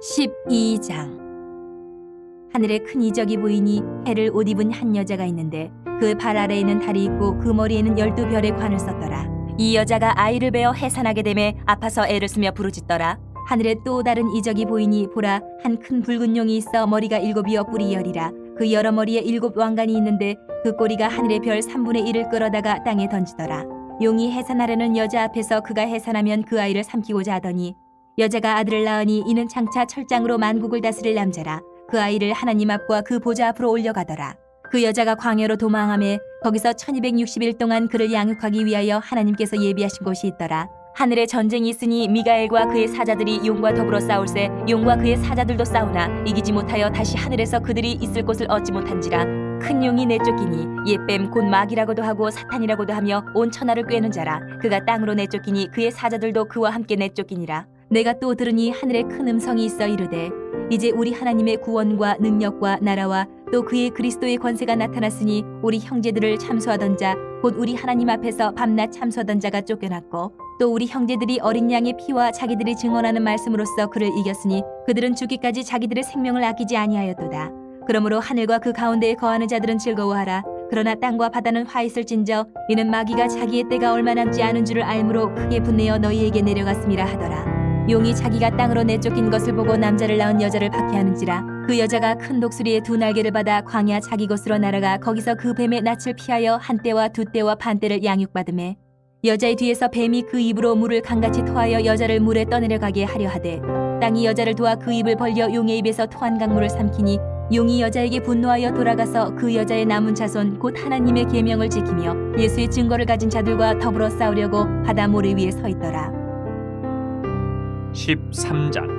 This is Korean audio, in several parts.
12장. 하늘에 큰 이적이 보이니 해를 옷 입은 한 여자가 있는데 그 발 아래에는 달이 있고 그 머리에는 12별의 관을 썼더라. 이 여자가 아이를 베어 해산하게 되매 아파서 애를 쓰며 부르짖더라. 하늘에 또 다른 이적이 보이니 보라, 한 큰 붉은 용이 있어 머리가 7이요 뿔이 10이라. 그 여러 머리에 7 왕관이 있는데 그 꼬리가 하늘의 별 3분의 1을 끌어다가 땅에 던지더라. 용이 해산하려는 여자 앞에서 그가 해산하면 그 아이를 삼키고자 하더니 여자가 아들을 낳으니 이는 장차 철장으로 만국을 다스릴 남자라. 그 아이를 하나님 앞과 그 보좌 앞으로 올려가더라. 그 여자가 광야로 도망하매 거기서 1260일 동안 그를 양육하기 위하여 하나님께서 예비하신 곳이 있더라. 하늘에 전쟁이 있으니 미가엘과 그의 사자들이 용과 더불어 싸울세 용과 그의 사자들도 싸우나 이기지 못하여 다시 하늘에서 그들이 있을 곳을 얻지 못한지라. 큰 용이 내쫓기니 옛뱀 곧 마귀라고도 하고 사탄이라고도 하며 온 천하를 꿰는 자라. 그가 땅으로 내쫓기니 그의 사자들도 그와 함께 내쫓기니라. 내가 또 들으니 하늘에 큰 음성이 있어 이르되 이제 우리 하나님의 구원과 능력과 나라와 또 그의 그리스도의 권세가 나타났으니 우리 형제들을 참소하던 자 곧 우리 하나님 앞에서 밤낮 참소하던 자가 쫓겨났고 또 우리 형제들이 어린 양의 피와 자기들이 증언하는 말씀으로써 그를 이겼으니 그들은 죽기까지 자기들의 생명을 아끼지 아니하였도다. 그러므로 하늘과 그 가운데에 거하는 자들은 즐거워하라. 그러나 땅과 바다는 화 있을진저 이는 마귀가 자기의 때가 얼마 남지 않은 줄을 알므로 크게 분내어 너희에게 내려갔음이라 하더라. 용이 자기가 땅으로 내쫓긴 것을 보고 남자를 낳은 여자를 박해하는지라. 그 여자가 큰 독수리의 2 날개를 받아 광야 자기 곳으로 날아가 거기서 그 뱀의 낯을 피하여 1때와 2때와 반때를 양육받으매 여자의 뒤에서 뱀이 그 입으로 물을 강같이 토하여 여자를 물에 떠내려가게 하려 하되 땅이 여자를 도와 그 입을 벌려 용의 입에서 토한 강물을 삼키니 용이 여자에게 분노하여 돌아가서 그 여자의 남은 자손 곧 하나님의 계명을 지키며 예수의 증거를 가진 자들과 더불어 싸우려고 바다 모래 위에 서 있더라. 13장.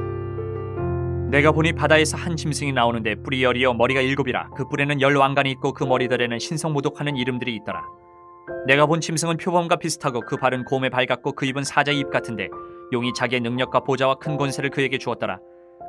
내가 보니 바다에서 한 짐승이 나오는데 뿔이 10이요 머리가 7이라. 그 뿔에는 10 왕관이 있고 그 머리들에는 신성모독하는 이름들이 있더라. 내가 본 짐승은 표범과 비슷하고 그 발은 곰의 발 같고 그 입은 사자의 입 같은데 용이 자기의 능력과 보좌와 큰 권세를 그에게 주었더라.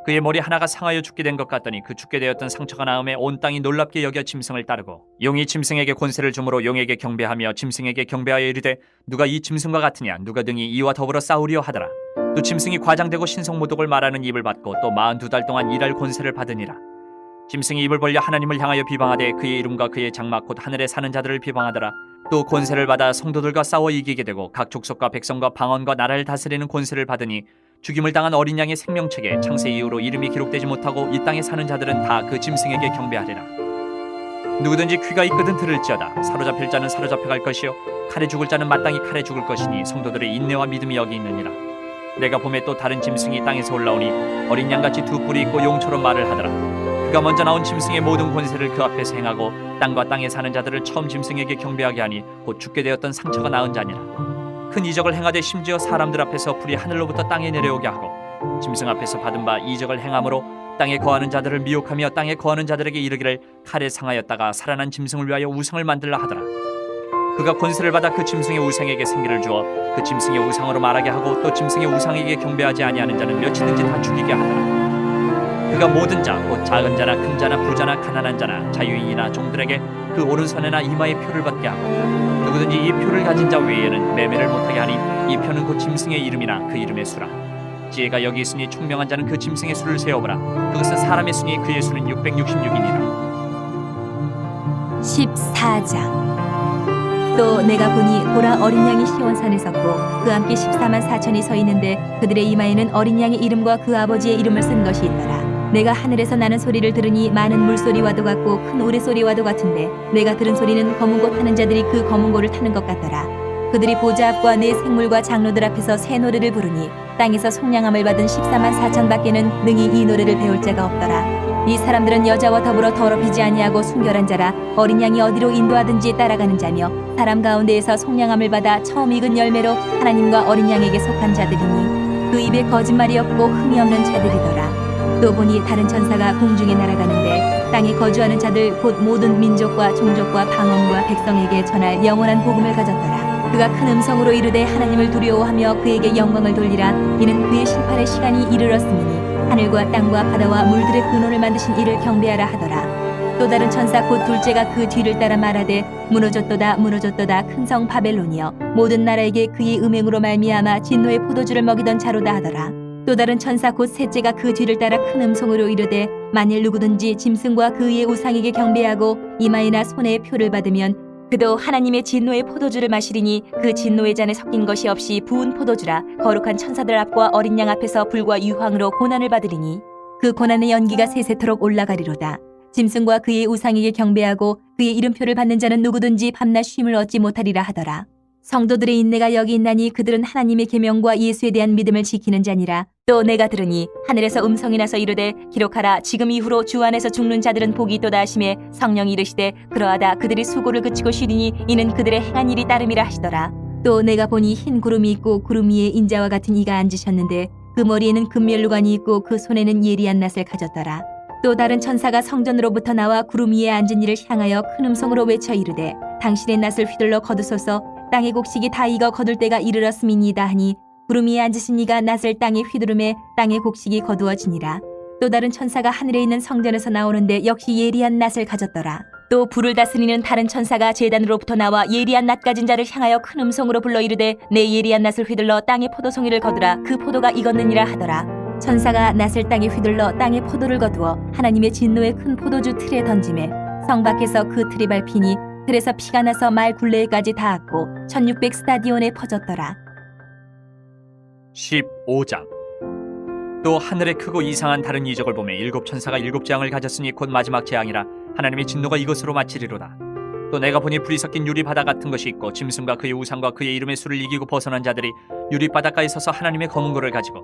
그의 머리 하나가 상하여 죽게 된 것 같더니 그 죽게 되었던 상처가 나음에 온 땅이 놀랍게 여겨 짐승을 따르고 용이 짐승에게 권세를 주므로 용에게 경배하며 짐승에게 경배하여 이르되 누가 이 짐승과 같으냐 누가 등이 이와 더불어 싸우리요 하더라. 또 짐승이 과장되고 신성모독을 말하는 입을 받고 또 42달 동안 일할 권세를 받으니라. 짐승이 입을 벌려 하나님을 향하여 비방하되 그의 이름과 그의 장막 곧 하늘에 사는 자들을 비방하더라. 또 권세를 받아 성도들과 싸워 이기게 되고 각 족속과 백성과 방언과 나라를 다스리는 권세를 받으니 죽임을 당한 어린 양의 생명책에 창세 이후로 이름이 기록되지 못하고 이 땅에 사는 자들은 다 그 짐승에게 경배하리라. 누구든지 귀가 있거든 들을지어다. 사로잡힐 자는 사로잡혀갈 것이요 칼에 죽을 자는 마땅히 칼에 죽을 것이니 성도들의 인내와 믿음이 여기 있느니라. 내가 봄에 또 다른 짐승이 땅에서 올라오니 어린 양같이 2 뿔이 있고 용처럼 말을 하더라. 그가 먼저 나온 짐승의 모든 권세를 그 앞에서 행하고 땅과 땅에 사는 자들을 처음 짐승에게 경배하게 하니 곧 죽게 되었던 상처가 나은 자니라. 큰 이적을 행하되 심지어 사람들 앞에서 불이 하늘로부터 땅에 내려오게 하고 짐승 앞에서 받은 바 이적을 행함으로 땅에 거하는 자들을 미혹하며 땅에 거하는 자들에게 이르기를 칼에 상하였다가 살아난 짐승을 위하여 우상을 만들라 하더라. 그가 권세를 받아 그 짐승의 우상에게 생기를 주어 그 짐승의 우상으로 말하게 하고 또 짐승의 우상에게 경배하지 아니하는 자는 몇이든지 다 죽이게 하더라. 그가 모든 자 곧 작은 자나 큰 자나 부자나 가난한 자나 자유인이나 종들에게 그 오른손에나 이마에 표를 받게 하고 누구든지 이 표를 가진 자 외에는 매매를 못하게 하니 이 표는 곧 짐승의 이름이나 그 이름의 수라. 지혜가 여기 있으니 총명한 자는 그 짐승의 수를 세어보라. 그것은 사람의 수니 그의 수는 666이니라. 14장. 또 내가 보니 보라 어린 양이 시온산에 섰고 그 함께 14만 4천이 서 있는데 그들의 이마에는 어린 양의 이름과 그 아버지의 이름을 쓴 것이 있더라. 내가 하늘에서 나는 소리를 들으니 많은 물소리와도 같고 큰 우레소리와도 같은데 내가 들은 소리는 검은고 타는 자들이 그 검은고를 타는 것 같더라. 그들이 보좌 앞과 네 생물과 장로들 앞에서 새 노래를 부르니 땅에서 속량함을 받은 14만 4천 밖에는 능히 이 노래를 배울 자가 없더라. 이 사람들은 여자와 더불어 더럽히지 아니하고 순결한 자라. 어린 양이 어디로 인도하든지 따라가는 자며 사람 가운데에서 속량함을 받아 처음 익은 열매로 하나님과 어린 양에게 속한 자들이니 그 입에 거짓말이 없고 흠이 없는 자들이더라. 또 보니 다른 천사가 공중에 날아가는데 땅에 거주하는 자들 곧 모든 민족과 종족과 방언과 백성에게 전할 영원한 복음을 가졌더라. 그가 큰 음성으로 이르되 하나님을 두려워하며 그에게 영광을 돌리라. 이는 그의 심판의 시간이 이르렀음이니 하늘과 땅과 바다와 물들의 근원을 만드신 이를 경배하라 하더라. 또 다른 천사 곧 둘째가 그 뒤를 따라 말하되 무너졌도다 무너졌도다 큰 성 바벨론이여 모든 나라에게 그의 음행으로 말미암아 진노의 포도주를 먹이던 자로다 하더라. 또 다른 천사 곧 셋째가 그 뒤를 따라 큰 음성으로 이르되 만일 누구든지 짐승과 그의 우상에게 경배하고 이마에나 손에 표를 받으면 그도 하나님의 진노의 포도주를 마시리니 그 진노의 잔에 섞인 것이 없이 부은 포도주라. 거룩한 천사들 앞과 어린 양 앞에서 불과 유황으로 고난을 받으리니 그 고난의 연기가 세세토록 올라가리로다. 짐승과 그의 우상에게 경배하고 그의 이름표를 받는 자는 누구든지 밤낮 쉼을 얻지 못하리라 하더라. 성도들의 인내가 여기 있나니 그들은 하나님의 계명과 예수에 대한 믿음을 지키는 자니라. 또 내가 들으니 하늘에서 음성이 나서 이르되 기록하라. 지금 이후로 주 안에서 죽는 자들은 복이 있도다 하시매 성령이 이르시되 그러하다. 그들이 수고를 그치고 쉬리니 이는 그들의 행한 일이 따름이라 하시더라. 또 내가 보니 흰 구름이 있고 구름 위에 인자와 같은 이가 앉으셨는데 그 머리에는 금면류관이 있고 그 손에는 예리한 낫을 가졌더라. 또 다른 천사가 성전으로부터 나와 구름 위에 앉은 이를 향하여 큰 음성으로 외쳐 이르되 당신의 낫을 휘둘러 거두소서. 땅의 곡식이 다 익어 거둘 때가 이르렀음이니이다 하니 구름 위에 앉으신 이가 낫을 땅에 휘두르매 땅의 곡식이 거두어지니라. 또 다른 천사가 하늘에 있는 성전에서 나오는데 역시 예리한 낫을 가졌더라. 또 불을 다스리는 다른 천사가 제단으로부터 나와 예리한 낫 가진 자를 향하여 큰 음성으로 불러 이르되 내 예리한 낫을 휘둘러 땅의 포도송이를 거두라. 그 포도가 익었느니라 하더라. 천사가 낫을 땅에 휘둘러 땅의 포도를 거두어 하나님의 진노의 큰 포도주 틀에 던지매 성 밖에서 그 틀이 밟히니 틀에서 피가 나서 말 굴레에까지 닿았고 1600 스타디온에 퍼졌더라. 15장. 또 하늘에 크고 이상한 다른 이적을 보매 일곱 천사가 일곱 재앙을 가졌으니 곧 마지막 재앙이라. 하나님의 진노가 이것으로 마치리로다. 또 내가 보니 불이 섞인 유리 바다 같은 것이 있고 짐승과 그의 우상과 그의 이름의 수를 이기고 벗어난 자들이 유리 바닷가에 서서 하나님의 검은 고를 가지고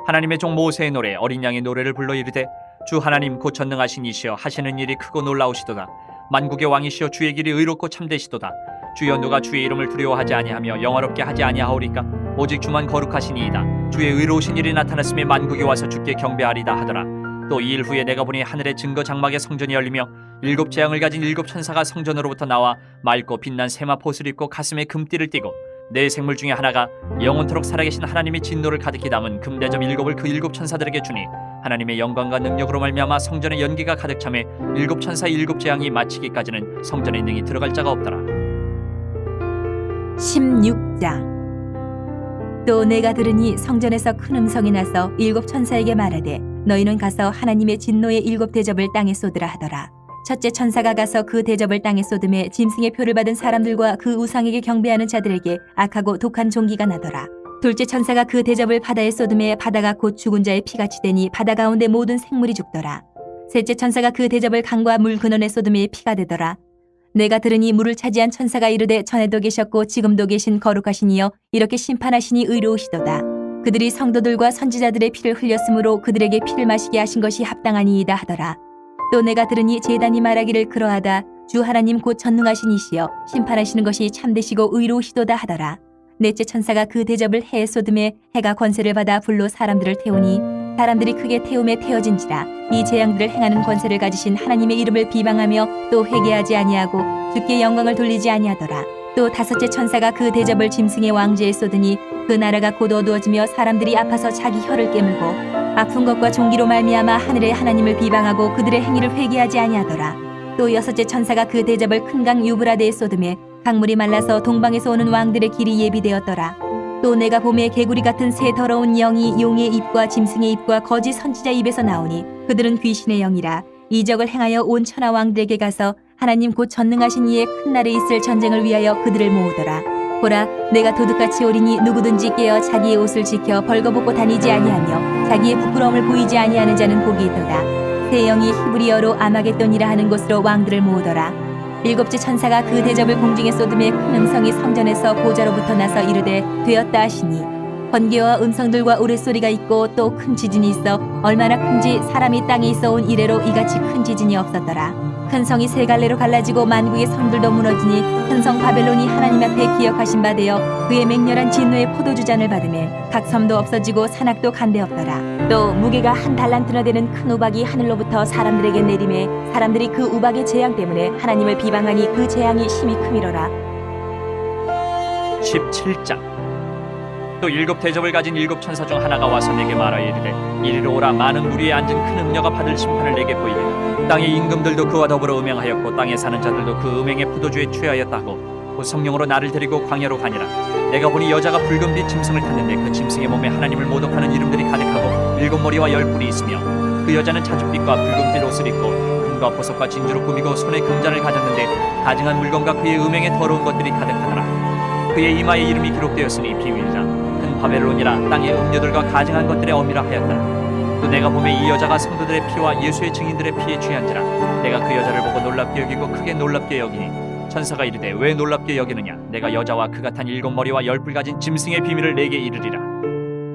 하나님의 종 모세의 노래 어린 양의 노래를 불러 이르되 주 하나님 곧 전능하신 이시여 하시는 일이 크고 놀라우시도다. 만국의 왕이시여 주의 길이 의롭고 참되시도다. 주여 누가 주의 이름을 두려워하지 아니하며 영화롭게 하지 아니하오리까. 오직 주만 거룩하시니이다. 주의 의로우신 일이 나타났음에 만국이 와서 주께 경배하리다 하더라. 또 이 일 후에 내가 보니 하늘의 증거 장막의 성전이 열리며 일곱 재앙을 가진 일곱 천사가 성전으로부터 나와 맑고 빛난 세마포옷을 입고 가슴에 금띠를 띠고 네 생물 중에 하나가 영원토록 살아계신 하나님의 진노를 가득히 담은 금대접 일곱을 그 일곱 천사들에게 주니 하나님의 영광과 능력으로 말미암아 성전의 연기가 가득 차매 일곱 천사의 일곱 재앙이 마치기까지는 성전에 능히 들어갈 자가 없더라. 16장. 또 내가 들으니 성전에서 큰 음성이 나서 일곱 천사에게 말하되 너희는 가서 하나님의 진노의 일곱 대접을 땅에 쏟으라 하더라. 첫째 천사가 가서 그 대접을 땅에 쏟음에 짐승의 표를 받은 사람들과 그 우상에게 경배하는 자들에게 악하고 독한 종기가 나더라. 둘째 천사가 그 대접을 바다에 쏟음에 바다가 곧 죽은 자의 피같이 되니 바다 가운데 모든 생물이 죽더라. 셋째 천사가 그 대접을 강과 물 근원에 쏟음에 피가 되더라. 내가 들으니 물을 차지한 천사가 이르되 전에도 계셨고 지금도 계신 거룩하신 이여 이렇게 심판하시니 의로우시도다. 그들이 성도들과 선지자들의 피를 흘렸으므로 그들에게 피를 마시게 하신 것이 합당하니이다 하더라. 또 내가 들으니 제단이 말하기를 그러하다. 주 하나님 곧 전능하신 이시여 심판하시는 것이 참되시고 의로우시도다 하더라. 넷째 천사가 그 대접을 해에 쏟음에 해가 권세를 받아 불로 사람들을 태우니 사람들이 크게 태움에 태워진지라. 이 재앙들을 행하는 권세를 가지신 하나님의 이름을 비방하며 또 회개하지 아니하고 주께 영광을 돌리지 아니하더라. 또 다섯째 천사가 그 대접을 짐승의 왕제에 쏟으니 그 나라가 곧 어두워지며 사람들이 아파서 자기 혀를 깨물고 아픈 것과 종기로 말미암아 하늘의 하나님을 비방하고 그들의 행위를 회개하지 아니하더라. 또 여섯째 천사가 그 대접을 큰 강 유브라데에 쏟음에 강물이 말라서 동방에서 오는 왕들의 길이 예비되었더라. 또 내가 봄에 개구리 같은 새 더러운 영이 용의 입과 짐승의 입과 거짓 선지자 입에서 나오니 그들은 귀신의 영이라. 이적을 행하여 온 천하 왕들에게 가서 하나님 곧 전능하신 이의 큰 날에 있을 전쟁을 위하여 그들을 모으더라. 보라, 내가 도둑같이 오리니 누구든지 깨어 자기의 옷을 지켜 벌거벗고 다니지 아니하며 자기의 부끄러움을 보이지 아니하는 자는 복이 있도다. 새 영이 히브리어로 아마겟돈이라 하는 곳으로 왕들을 모으더라. 일곱째 천사가 그 대접을 공중에 쏟음에 큰 음성이 성전에서 보좌로부터 나서 이르되 되었다 하시니 번개와 음성들과 우레소리가 있고 또 큰 지진이 있어 얼마나 큰지 사람이 땅에 있어 온 이래로 이같이 큰 지진이 없었더라. 큰 성이 세 갈래로 갈라지고 만국의 성들도 무너지니 큰 성 바벨론이 하나님 앞에 기억하신 바 되어 그의 맹렬한 진노의 포도주잔을 받으매 각 섬도 없어지고 산악도 간데 없더라. 또 무게가 한 달란트나 되는 큰 우박이 하늘로부터 사람들에게 내림에 사람들이 그 우박의 재앙 때문에 하나님을 비방하니 그 재앙이 심히 크미로라. 17장. 또 일곱 대접을 가진 일곱 천사 중 하나가 와서 내게 말하여 이르되 이리로 오라. 많은 물 위에 앉은 큰 음녀가 받을 심판을 내게 보이리라. 땅의 임금들도 그와 더불어 음행하였고 땅에 사는 자들도 그 음행의 포도주에 취하였다고 곧 성령으로 나를 데리고 광야로 가니라. 내가 보니 여자가 붉은 빛 짐승을 탔는데 그 짐승의 몸에 하나님을 모독하는 이름들이 가득하고 7머리와 10뿔이 있으며 그 여자는 자줏빛과 붉은빛 옷을 입고 금과 보석과 진주로 꾸미고 손에 금잔을 가졌는데 가증한 물건과 그의 음행에 더러운 것들이 가득하더라. 그의 이마에 이름이 기록되었으니 비밀이라 큰 바벨론이라 땅의 음녀들과 가증한 것들의 어미라 하였더라. 또 내가 보매 이 여자가 성도들의 피와 예수의 증인들의 피에 취한지라. 내가 그 여자를 보고 놀랍게 여기고 크게 놀랍게 여기니 천사가 이르되 왜 놀랍게 여기느냐. 내가 여자와 그가 탄 7머리와 10뿔 가진 짐승의 비밀을 내게 이르리라.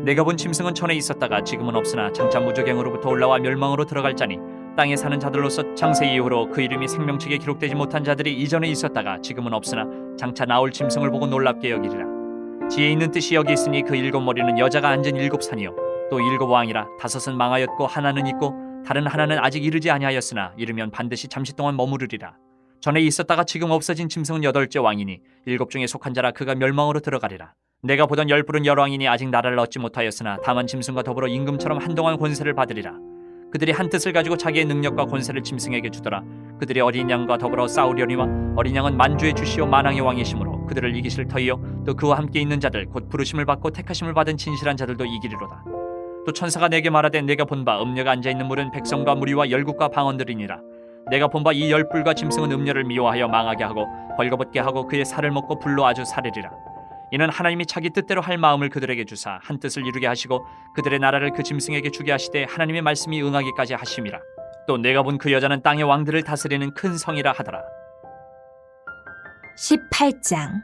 내가 본 짐승은 전에 있었다가 지금은 없으나 장차 무저갱으로부터 올라와 멸망으로 들어갈 자니 땅에 사는 자들로서 창세 이후로 그 이름이 생명책에 기록되지 못한 자들이 이전에 있었다가 지금은 없으나 장차 나올 짐승을 보고 놀랍게 여기리라. 지혜 있는 뜻이 여기 있으니 그 7머리는 여자가 앉은 7산이요 또 7왕이라. 5은 망하였고 하나는 있고 다른 하나는 아직 이르지 아니하였으나 이르면 반드시 잠시 동안 머무르리라. 전에 있었다가 지금 없어진 짐승은 8째 왕이니 7 중에 속한 자라. 그가 멸망으로 들어가리라. 내가 보던 10뿔은 열왕이니 아직 나라를 얻지 못하였으나 다만 짐승과 더불어 임금처럼 한동안 권세를 받으리라. 그들이 한 뜻을 가지고 자기의 능력과 권세를 짐승에게 주더라. 그들이 어린 양과 더불어 싸우려니와 어린 양은 만주의 주시오 만왕의 왕이시므로 그들을 이기실 터이요 또 그와 함께 있는 자들 곧 부르심을 받고 택하심을 받은 진실한 자들도 이기리로다. 또 천사가 내게 말하되 내가 본 바 음녀가 앉아있는 물은 백성과 무리와 열국과 방언들이니라. 내가 본 바 이 10뿔과 짐승은 음녀를 미워하여 망하게 하고 벌거벗게 하고 그의 살을 먹고 불로 아주 사르리라. 이는 하나님이 자기 뜻대로 할 마음을 그들에게 주사 한 뜻을 이루게 하시고 그들의 나라를 그 짐승에게 주게 하시되 하나님의 말씀이 응하기까지 하심이라. 또 내가 본 그 여자는 땅의 왕들을 다스리는 큰 성이라 하더라. 18장.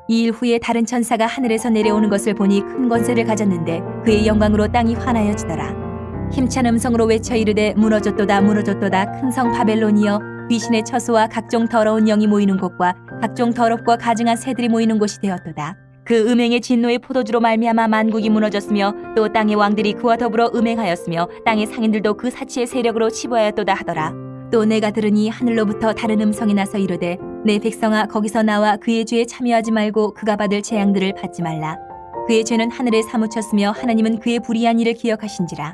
이 일 후에 다른 천사가 하늘에서 내려오는 것을 보니 큰 권세를 가졌는데 그의 영광으로 땅이 환하여지더라. 힘찬 음성으로 외쳐 이르되 무너졌도다 무너졌도다 큰 성 바벨론이여 귀신의 처소와 각종 더러운 영이 모이는 곳과 각종 더럽고 가증한 새들이 모이는 곳이 되었도다. 그 음행의 진노의 포도주로 말미암아 만국이 무너졌으며 또 땅의 왕들이 그와 더불어 음행하였으며 땅의 상인들도 그 사치의 세력으로 치부하였도다 하더라. 또 내가 들으니 하늘로부터 다른 음성이 나서 이르되 내 백성아 거기서 나와 그의 죄에 참여하지 말고 그가 받을 재앙들을 받지 말라. 그의 죄는 하늘에 사무쳤으며 하나님은 그의 불의한 일을 기억하신지라.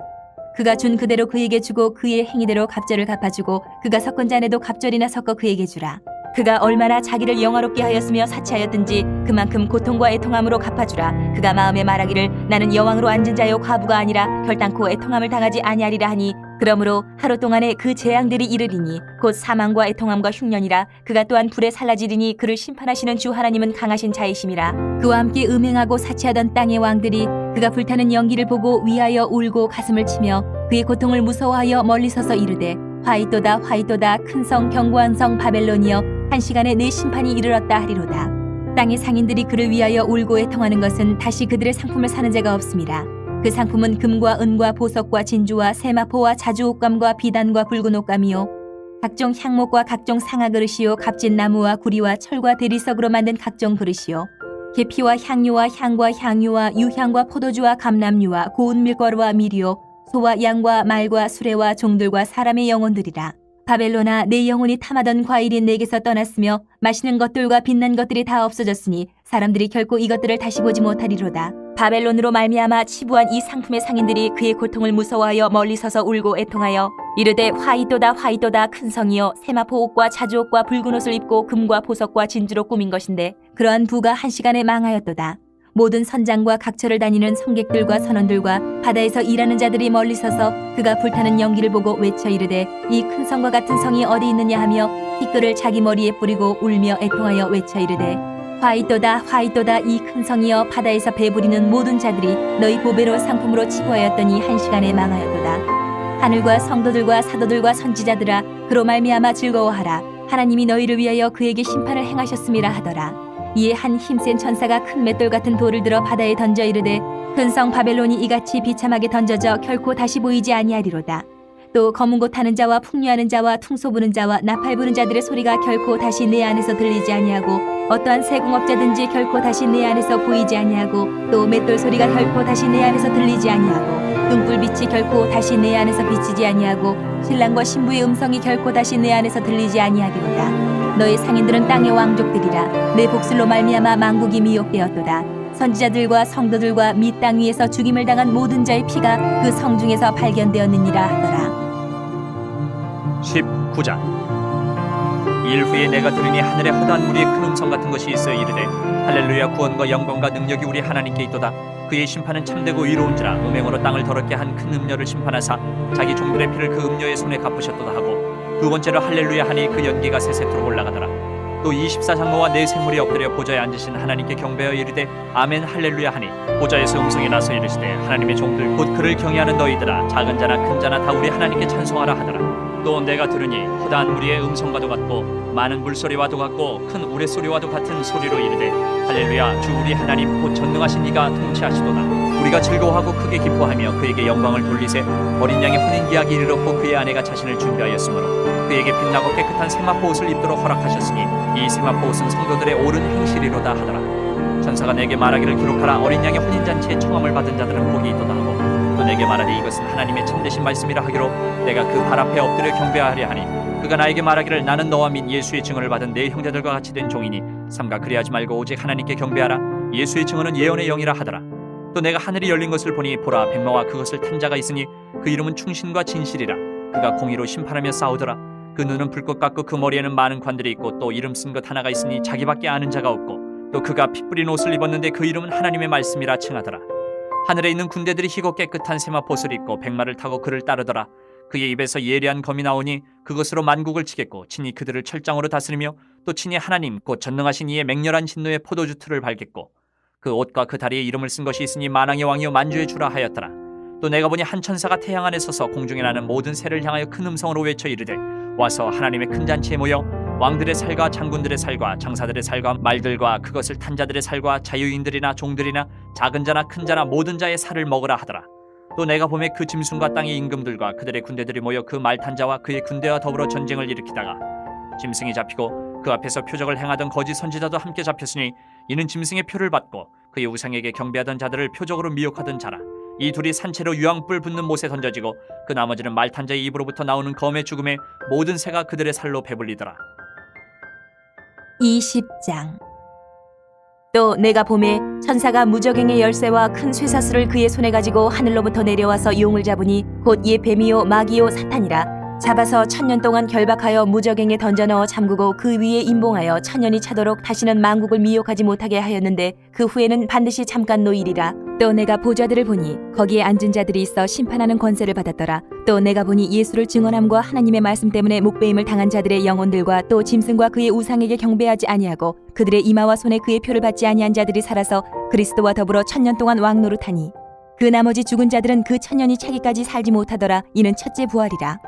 그가 준 그대로 그에게 주고 그의 행위대로 갑절을 갚아주고 그가 섞은 잔에도 갑절이나 섞어 그에게 주라. 그가 얼마나 자기를 영화롭게 하였으며 사치하였든지 그만큼 고통과 애통함으로 갚아주라. 그가 마음에 말하기를 나는 여왕으로 앉은 자요 과부가 아니라 결단코 애통함을 당하지 아니하리라 하니 그러므로 하루 동안에 그 재앙들이 이르리니 곧 사망과 애통함과 흉년이라. 그가 또한 불에 살라지리니 그를 심판하시는 주 하나님은 강하신 자이심이라. 그와 함께 음행하고 사치하던 땅의 왕들이 그가 불타는 연기를 보고 위하여 울고 가슴을 치며 그의 고통을 무서워하여 멀리 서서 이르되 화이또다 화이또다 큰 성 견고한 성 바벨론이여 한 시간에 내 심판이 이르렀다 하리로다. 땅의 상인들이 그를 위하여 울고 애통하는 것은 다시 그들의 상품을 사는 자가 없음이라. 그 상품은 금과 은과 보석과 진주와 세마포와 자주 옷감과 비단과 붉은 옷감이요 각종 향목과 각종 상아 그릇이요 값진 나무와 구리와 철과 대리석으로 만든 각종 그릇이요 계피와 향료와 향과 향유와 유향과 포도주와 감람유와 고운 밀가루와 밀이요 소와 양과 말과 수레와 종들과 사람의 영혼들이라. 바벨론아 내 영혼이 탐하던 과일이 내게서 떠났으며 마시는 것들과 빛난 것들이 다 없어졌으니 사람들이 결코 이것들을 다시 보지 못하리로다. 바벨론으로 말미암아 치부한 이 상품의 상인들이 그의 고통을 무서워하여 멀리 서서 울고 애통하여 이르되 화이또다 화이또다 큰 성이여 세마포 옷과 자주 옷과 붉은 옷을 입고 금과 보석과 진주로 꾸민 것인데 그러한 부가 한 시간에 망하였도다. 모든 선장과 각처를 다니는 성객들과 선원들과 바다에서 일하는 자들이 멀리 서서 그가 불타는 연기를 보고 외쳐 이르되 이 큰 성과 같은 성이 어디 있느냐 하며 티끌을 자기 머리에 뿌리고 울며 애통하여 외쳐 이르되 화이또다 화이또다 이 큰 성이여 바다에서 배부리는 모든 자들이 너희 보배로 상품으로 치부하였더니 한 시간에 망하였도다. 하늘과 성도들과 사도들과 선지자들아 그로 말미암아 즐거워하라. 하나님이 너희를 위하여 그에게 심판을 행하셨음이라 하더라. 이에 한 힘센 천사가 큰 맷돌 같은 돌을 들어 바다에 던져 이르되 큰 성 바벨론이 이같이 비참하게 던져져 결코 다시 보이지 아니하리로다. 또 검은 곳 타는 자와 풍류하는 자와 퉁소 부는 자와 나팔 부는 자들의 소리가 결코 다시 내 안에서 들리지 아니하고 어떠한 세공업자든지 결코 다시 내 안에서 보이지 아니하고 또 맷돌 소리가 결코 다시 내 안에서 들리지 아니하고 등불빛이 결코 다시 내 안에서 비치지 아니하고 신랑과 신부의 음성이 결코 다시 내 안에서 들리지 아니하리로다. 너의 상인들은 땅의 왕족들이라. 내 복술로 말미암아 만국이 미혹되었도다. 선지자들과 성도들과 및 땅 위에서 죽임을 당한 모든 자의 피가 그 성 중에서 발견되었느니라 하더라. 19장. 일 후에 내가 들으니 하늘에 허다한 무리의 큰 음성 같은 것이 있어 이르되 할렐루야 구원과 영광과 능력이 우리 하나님께 있도다. 그의 심판은 참되고 의로운지라 음행으로 땅을 더럽게 한 큰 음녀를 심판하사 자기 종들의 피를 그 음녀의 손에 갚으셨도다 하고 두 번째로 할렐루야 하니 그 연기가 세세토록 올라가더라. 또 24장로와 네 생물이 엎드려 보좌에 앉으신 하나님께 경배하여 이르되 아멘 할렐루야 하니 보좌에서 음성이 나서 이르시되 하나님의 종들 곧 그를 경외하는 너희들아 작은 자나 큰 자나 다 우리 하나님께 찬송하라 하더라. 또 내가 들으니 허다한 무리의 음성과도 같고 많은 물소리와도 같고 큰 우레소리와도 같은 소리로 이르되 할렐루야 주 우리 하나님 곧 전능하신 이가 통치하시도다. 우리가 즐거워하고 크게 기뻐하며 그에게 영광을 돌리세 어린 양의 혼인 기약이 이르렀고 그의 아내가 자신을 준비하였으므로 그에게 빛나고 깨끗한 세마포 옷을 입도록 허락하셨으니 이 세마포 옷은 성도들의 옳은 행실이로다 하더라. 천사가 내게 말하기를 기록하라 어린 양의 혼인잔치에 청함을 받은 자들은 복이 있도다 하고 또 내게 말하되 이것은 하나님의 참되신 말씀이라 하기로 내가 그 발 앞에 엎드려 경배하려 하니 그가 나에게 말하기를 나는 너와 및 예수의 증언을 받은 네 형제들과 같이 된 종이니 삼가 그리하지 말고 오직 하나님께 경배하라 예수의 증언은 예언의 영이라 하더라. 또 내가 하늘이 열린 것을 보니 보라 백마와 그것을 탄 자가 있으니 그 이름은 충신과 진실이라. 그가 공의로 심판하며 싸우더라. 그 눈은 불꽃 같고 그 머리에는 많은 관들이 있고 또 이름 쓴 것 하나가 있으니 자기밖에 아는 자가 없고 또 그가 피 뿌린 옷을 입었는데 그 이름은 하나님의 말씀이라 칭하더라. 하늘에 있는 군대들이 희고 깨끗한 세마포옷을 입고 백마를 타고 그를 따르더라. 그의 입에서 예리한 검이 나오니 그것으로 만국을 치겠고 친히 그들을 철장으로 다스리며 또 친히 하나님 곧 전능하신 이의 맹렬한 진노의 포도주 틀을 밟겠고 그 옷과 그 다리에 이름을 쓴 것이 있으니 만왕의 왕이요 만주의 주라 하였더라. 또 내가 보니 한 천사가 태양 안에 서서 공중에 나는 모든 새를 향하여 큰 음성으로 외쳐 이르되 와서 하나님의 큰 잔치에 모여 왕들의 살과 장군들의 살과 장사들의 살과 말들과 그것을 탄 자들의 살과 자유인들이나 종들이나 작은 자나 큰 자나 모든 자의 살을 먹으라 하더라. 또 내가 보매 그 짐승과 땅의 임금들과 그들의 군대들이 모여 그 말 탄 자와 그의 군대와 더불어 전쟁을 일으키다가 짐승이 잡히고 그 앞에서 표적을 행하던 거짓 선지자도 함께 잡혔으니 이는 짐승의 표를 받고 그의 우상에게 경배하던 자들을 표적으로 미혹하던 자라. 이 둘이 산채로 유황불 붙는 못에 던져지고 그 나머지는 말 탄 자의 입으로부터 나오는 검의 죽음에 모든 새가 그들의 살로 배불리더라. 20장. 또 내가 보매 천사가 무저갱의 열쇠와 큰 쇠사슬을 그의 손에 가지고 하늘로부터 내려와서 용을 잡으니 곧 예 뱀이요 마귀요 사탄이라. 잡아서 1000년 동안 결박하여 무저갱에 던져 넣어 잠그고 그 위에 임봉하여 1000년이 차도록 다시는 만국을 미혹하지 못하게 하였는데 그 후에는 반드시 잠깐 노일이라. 또 내가 보좌들을 보니 거기에 앉은 자들이 있어 심판하는 권세를 받았더라. 또 내가 보니 예수를 증언함과 하나님의 말씀 때문에 목배임을 당한 자들의 영혼들과 또 짐승과 그의 우상에게 경배하지 아니하고 그들의 이마와 손에 그의 표를 받지 아니한 자들이 살아서 그리스도와 더불어 1000년 동안 왕노릇하니 그 나머지 죽은 자들은 그 1000년이 차기까지 살지 못하더라. 이는 첫째 부활이라.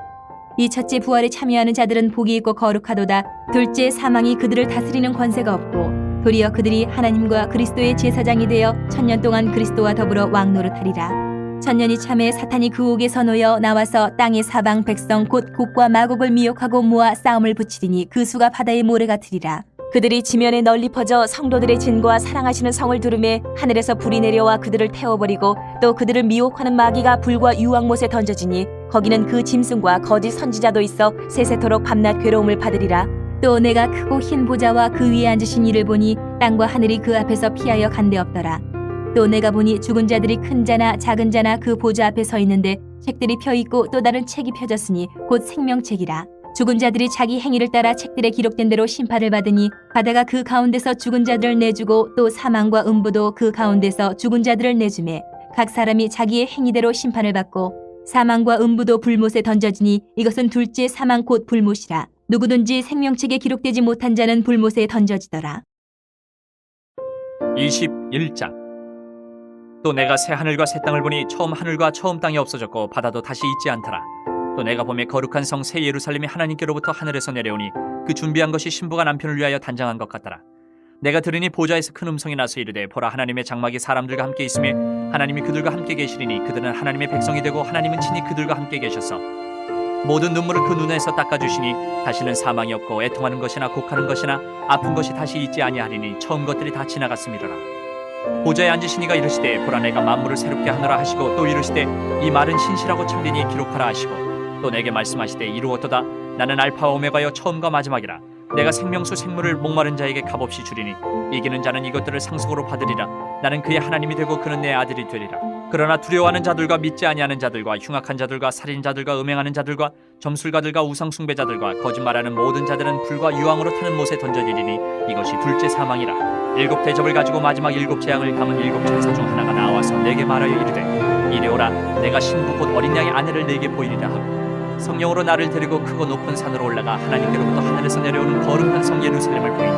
이 첫째 부활에 참여하는 자들은 복이 있고 거룩하도다. 둘째 사망이 그들을 다스리는 권세가 없고 도리어 그들이 하나님과 그리스도의 제사장이 되어 1000년 동안 그리스도와 더불어 왕노릇하리라. 1000년이 참에 사탄이 그 옥에서 놓여 나와서 땅의 사방 백성 곧 곡과 마곡을 미혹하고 모아 싸움을 붙이리니 그 수가 바다의 모래 같으리라. 그들이 지면에 널리 퍼져 성도들의 진과 사랑하시는 성을 두르매 하늘에서 불이 내려와 그들을 태워버리고 또 그들을 미혹하는 마귀가 불과 유황못에 던져지니 거기는 그 짐승과 거짓 선지자도 있어 세세토록 밤낮 괴로움을 받으리라. 또 내가 크고 흰 보좌와 그 위에 앉으신 이를 보니 땅과 하늘이 그 앞에서 피하여 간데 없더라. 또 내가 보니 죽은 자들이 큰 자나 작은 자나 그 보좌 앞에 서 있는데 책들이 펴 있고 또 다른 책이 펴졌으니 곧 생명책이라. 죽은 자들이 자기 행위를 따라 책들에 기록된 대로 심판을 받으니 바다가 그 가운데서 죽은 자들을 내주고 또 사망과 음부도 그 가운데서 죽은 자들을 내주매 각 사람이 자기의 행위대로 심판을 받고 사망과 음부도 불못에 던져지니 이것은 둘째 사망 곧 불못이라. 누구든지 생명책에 기록되지 못한 자는 불못에 던져지더라. 21장. 또 내가 새 하늘과 새 땅을 보니 처음 하늘과 처음 땅이 없어졌고 바다도 다시 있지 않더라. 또 내가 보매 거룩한 성 새 예루살렘이 하나님께로부터 하늘에서 내려오니 그 준비한 것이 신부가 남편을 위하여 단장한 것 같더라. 내가 들으니 보좌에서 큰 음성이 나서 이르되 보라 하나님의 장막이 사람들과 함께 있으며 하나님이 그들과 함께 계시리니 그들은 하나님의 백성이 되고 하나님은 친히 그들과 함께 계셔서 모든 눈물을 그 눈에서 닦아주시니 다시는 사망이 없고 애통하는 것이나 곡하는 것이나 아픈 것이 다시 있지 아니하리니 처음 것들이 다 지나갔음이로라. 보좌에 앉으신 이가 이르시되 보라 내가 만물을 새롭게 하노라 하시고 또 이르시되 이 말은 신실하고 참되니 기록하라 하시고 또 내게 말씀하시되 이루었도다. 나는 알파와 오메가여 처음과 마지막이라. 내가 생명수 생물을 목마른 자에게 값없이 주리니 이기는 자는 이것들을 상속으로 받으리라. 나는 그의 하나님이 되고 그는 내 아들이 되리라. 그러나 두려워하는 자들과 믿지 아니하는 자들과 흉악한 자들과 살인자들과 음행하는 자들과 점술가들과 우상숭배자들과 거짓말하는 모든 자들은 불과 유황으로 타는 못에 던져지리니 이것이 둘째 사망이라. 7 대접을 가지고 마지막 7 재앙을 담은 7 천사 중 하나가 나와서 내게 말하여 이르되 이리 오라. 내가 신부 곧 어린 양의 아내를 내게 보이리라 하고 성령으로 나를 데리고 크고 높은 산으로 올라가 하나님께로부터 하늘에서 내려오는 거룩한 성 예루살렘을 보이니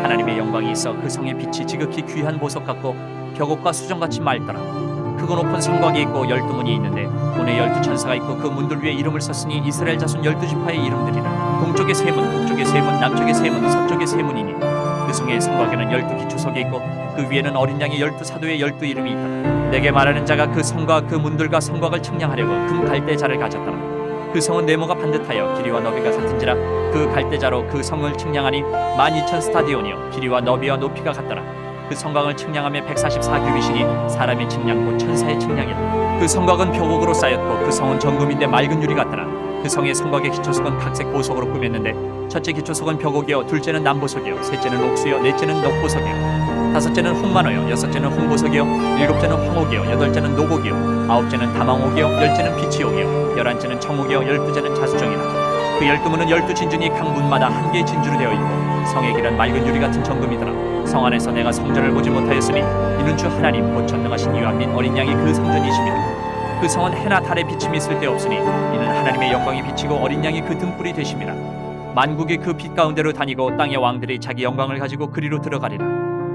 하나님의 영광이 있어 그 성의 빛이 지극히 귀한 보석 같고 벽옥과 수정같이 맑더라. 크고 높은 성곽이 있고 12문이 있는데 문에 12천사가 있고 그 문들 위에 이름을 썼으니 이스라엘 자손 12지파의 이름들이라. 동쪽에 3문, 북쪽에 3문, 남쪽에 3문, 서쪽에 3문이니 그 성의 성곽에는 12기초석이 있고 그 위에는 어린 양의 12사도의 12이름이 있더라. 내게 말하는 자가 그 성과 그 문들과 성곽을 측량하려고 금 갈대자를 가졌더라. 그 성은 네모가 반듯하여 길이와 너비가 같은지라. 그 갈대자로 그 성을 측량하니 12,000 스타디온이요 길이와 너비와 높이가 같더라. 그 성곽을 측량하며 144규빗이니 사람의 측량 곧 천사의 측량이라. 그 성곽은 벽옥으로 쌓였고 그 성은 정금인데 맑은 유리 같더라. 그 성의 성곽의 기초석은 각색 보석으로 꾸몄는데 첫째 기초석은 벽옥이요 둘째는 남보석이요 셋째는 옥수요 넷째는 녹보석이요 다섯째는 홍만호요 여섯째는 홍보석이요 일곱째는 황옥이요 여덟째는 노곡이요 아홉째는 다망옥이요 열째는 비치옥이요 11째는 청옥이요 12째는 자수정이라. 그 12문은 12진주니 각 문마다 한 개의 진주로 되어 있고 성의 길은 맑은 유리 같은 정금이더라. 성 안에서 내가 성전을 보지 못하였으니 이는 주 하나님 곧 전능하신 이와 및 어린 양이 그 성전이시며 그 성은 해나 달에 비침이 쓸데없으니 이는 하나님의 영광이 비치고 어린 양이 그 등불이 되심이라. 만국이 그 빛 가운데로 다니고 땅의 왕들이 자기 영광을 가지고 그리로 들어가리라.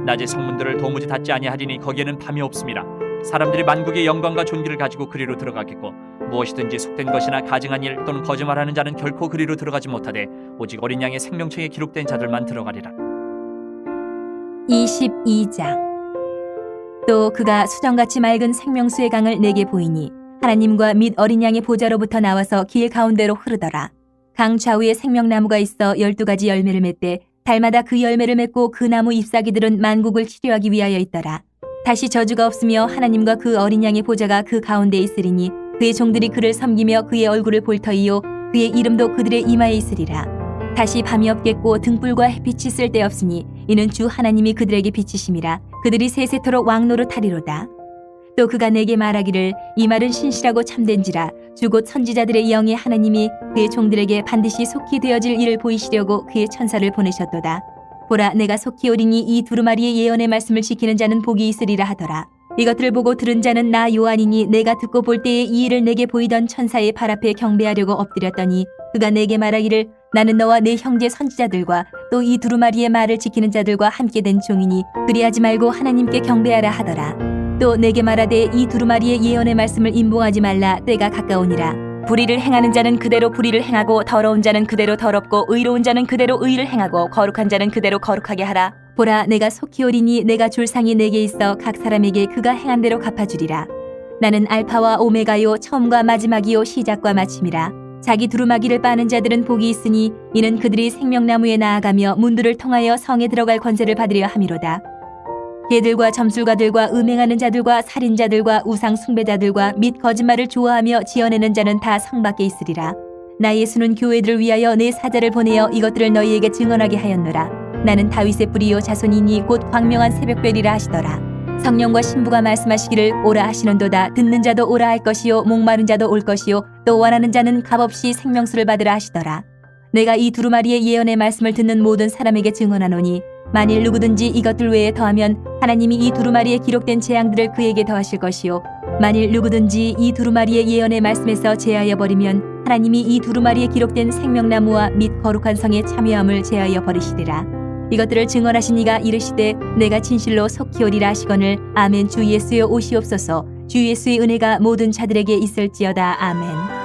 낮에 성문들을 도무지 닫지 아니하리니 거기에는 밤이 없음이라. 사람들이 만국의 영광과 존귀를 가지고 그리로 들어가겠고 무엇이든지 속된 것이나 가증한 일 또는 거짓말하는 자는 결코 그리로 들어가지 못하되 오직 어린 양의 생명책에 기록된 자들만 들어가리라. 22장. 또 그가 수정같이 맑은 생명수의 강을 내게 보이니 하나님과 및 어린 양의 보좌로부터 나와서 길 가운데로 흐르더라. 강 좌우에 생명나무가 있어 12가지 열매를 맺되 달마다 그 열매를 맺고 그 나무 잎사귀들은 만국을 치료하기 위하여 있더라. 다시 저주가 없으며 하나님과 그 어린 양의 보좌가 그 가운데 있으리니 그의 종들이 그를 섬기며 그의 얼굴을 볼 터이요 그의 이름도 그들의 이마에 있으리라. 다시 밤이 없겠고 등불과 햇빛이 쓸데없으니 이는 주 하나님이 그들에게 비치심이라. 그들이 세세토록 왕노릇하리로다. 또 그가 내게 말하기를 이 말은 신실하고 참된지라. 주 곧 선지자들의 영의 하나님이 그의 종들에게 반드시 속히 되어질 일을 보이시려고 그의 천사를 보내셨도다. 보라, 내가 속히 오리니 이 두루마리의 예언의 말씀을 지키는 자는 복이 있으리라 하더라. 이것들을 보고 들은 자는 나 요한이니 내가 듣고 볼 때에 이 일을 내게 보이던 천사의 발 앞에 경배하려고 엎드렸더니 그가 내게 말하기를 나는 너와 내 형제 선지자들과 또 이 두루마리의 말을 지키는 자들과 함께 된 종이니 그리하지 말고 하나님께 경배하라 하더라. 또 내게 말하되 이 두루마리의 예언의 말씀을 임봉하지 말라. 때가 가까우니라. 불의를 행하는 자는 그대로 불의를 행하고 더러운 자는 그대로 더럽고 의로운 자는 그대로 의를 행하고 거룩한 자는 그대로 거룩하게 하라. 보라, 내가 속히 오리니 내가 줄 상이 내게 있어 각 사람에게 그가 행한 대로 갚아주리라. 나는 알파와 오메가요 처음과 마지막이요 시작과 마침이라. 자기 두루마기를 빠는 자들은 복이 있으니 이는 그들이 생명나무에 나아가며 문들을 통하여 성에 들어갈 권세를 받으려 함이로다. 개들과 점술가들과 음행하는 자들과 살인자들과 우상 숭배자들과 및 거짓말을 좋아하며 지어내는 자는 다 성 밖에 있으리라. 나 예수는 교회들을 위하여 내 사자를 보내어 이것들을 너희에게 증언하게 하였노라. 나는 다윗의 뿌리요 자손이니 곧 광명한 새벽별이라 하시더라. 성령과 신부가 말씀하시기를 오라 하시는도다. 듣는 자도 오라 할 것이요 목마른 자도 올 것이요 또 원하는 자는 값없이 생명수를 받으라 하시더라. 내가 이 두루마리의 예언의 말씀을 듣는 모든 사람에게 증언하노니 만일 누구든지 이것들 외에 더하면 하나님이 이 두루마리에 기록된 재앙들을 그에게 더하실 것이요 만일 누구든지 이 두루마리의 예언의 말씀에서 제하여 버리면 하나님이 이 두루마리에 기록된 생명나무와 및 거룩한 성의 참여함을 제하여 버리시리라. 이것들을 증언하신 이가 이르시되 내가 진실로 속히 오리라 하시거늘 아멘. 주 예수여 오시옵소서. 주 예수의 은혜가 모든 자들에게 있을지어다. 아멘.